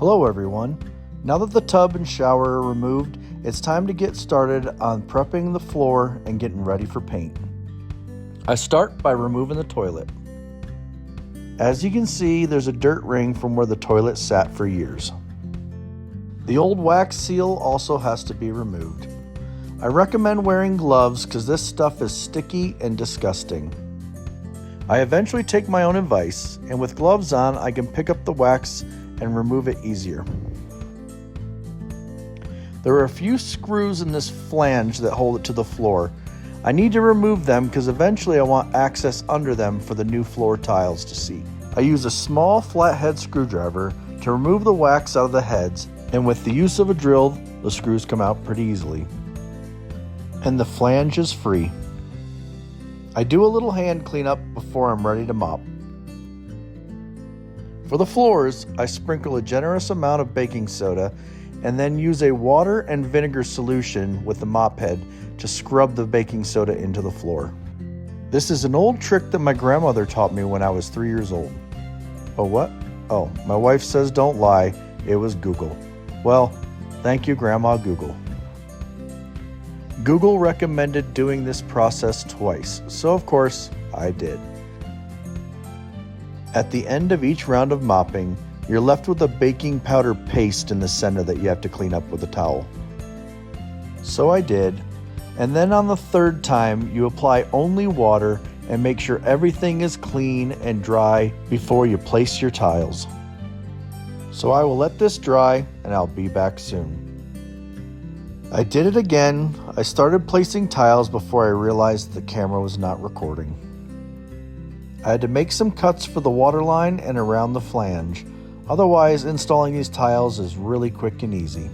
Hello everyone. Now that the tub and shower are removed, it's time to get started on prepping the floor and getting ready for paint. I start by removing the toilet. As you can see, there's a dirt ring from where the toilet sat for years. The old wax seal also has to be removed. I recommend wearing gloves because this stuff is sticky and disgusting. I eventually take my own advice, and with gloves on, I can pick up the wax and remove it easier. There are a few screws in this flange that hold it to the floor. I need to remove them because eventually I want access under them for the new floor tiles to see. I use a small flathead screwdriver to remove the wax out of the heads, and with the use of a drill, the screws come out pretty easily. And the flange is free. I do a little hand cleanup before I'm ready to mop. For the floors, I sprinkle a generous amount of baking soda and then use a water and vinegar solution with the mop head to scrub the baking soda into the floor. This is an old trick that my grandmother taught me when I was 3 years old. Oh, what? Oh, my wife says don't lie, it was Google. Well, thank you, Grandma Google. Google recommended doing this process twice, so of course I did. At the end of each round of mopping, you're left with a baking powder paste in the center that you have to clean up with a towel. So I did, and then on the third time, you apply only water and make sure everything is clean and dry before you place your tiles. So I will let this dry and I'll be back soon. I did it again. I started placing tiles before I realized the camera was not recording. I had to make some cuts for the water line and around the flange. Otherwise, installing these tiles is really quick and easy.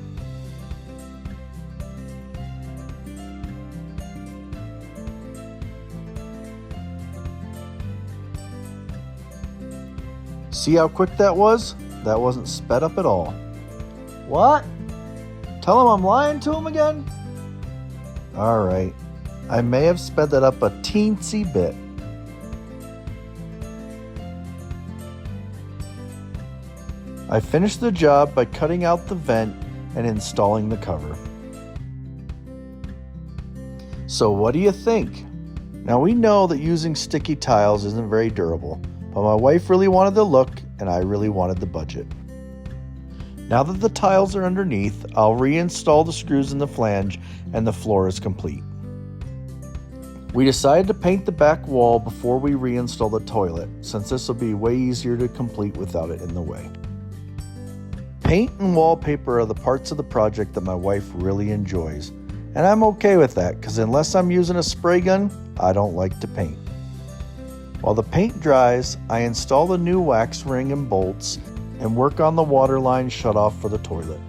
See how quick that was? That wasn't sped up at all. What? Tell him I'm lying to him again? Alright, I may have sped that up a teensy bit. I finished the job by cutting out the vent and installing the cover. So what do you think? Now we know that using sticky tiles isn't very durable, but my wife really wanted the look and I really wanted the budget. Now that the tiles are underneath, I'll reinstall the screws in the flange and the floor is complete. We decided to paint the back wall before we reinstall the toilet, since this will be way easier to complete without it in the way. Paint and wallpaper are the parts of the project that my wife really enjoys, and I'm okay with that because unless I'm using a spray gun, I don't like to paint. While the paint dries, I install the new wax ring and bolts and work on the water line shutoff for the toilet.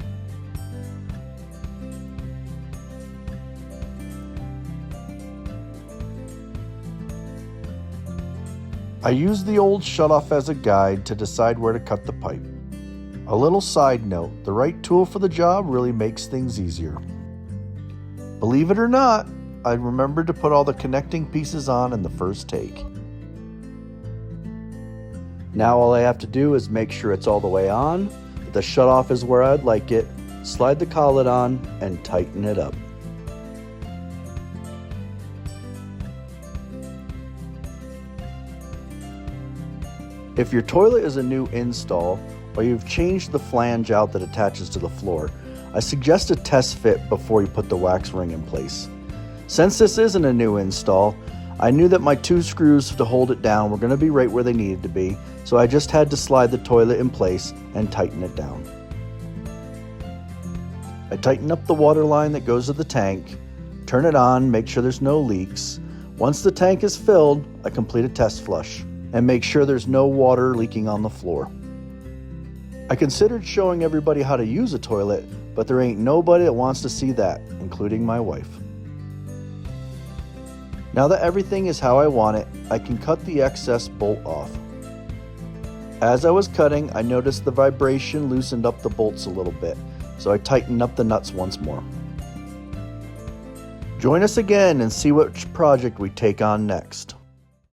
I use the old shutoff as a guide to decide where to cut the pipe. A little side note, the right tool for the job really makes things easier. Believe it or not, I remembered to put all the connecting pieces on in the first take. Now all I have to do is make sure it's all the way on, that the shutoff is where I'd like it, slide the collet on, and tighten it up. If your toilet is a new install, or you've changed the flange out that attaches to the floor, I suggest a test fit before you put the wax ring in place. Since this isn't a new install, I knew that my 2 screws to hold it down were going to be right where they needed to be, so I just had to slide the toilet in place and tighten it down. I tighten up the water line that goes to the tank, turn it on, make sure there's no leaks. Once the tank is filled, I complete a test flush and make sure there's no water leaking on the floor. I considered showing everybody how to use a toilet, but there ain't nobody that wants to see that, including my wife. Now that everything is how I want it, I can cut the excess bolt off. As I was cutting, I noticed the vibration loosened up the bolts a little bit, so I tightened up the nuts once more. Join us again and see which project we take on next.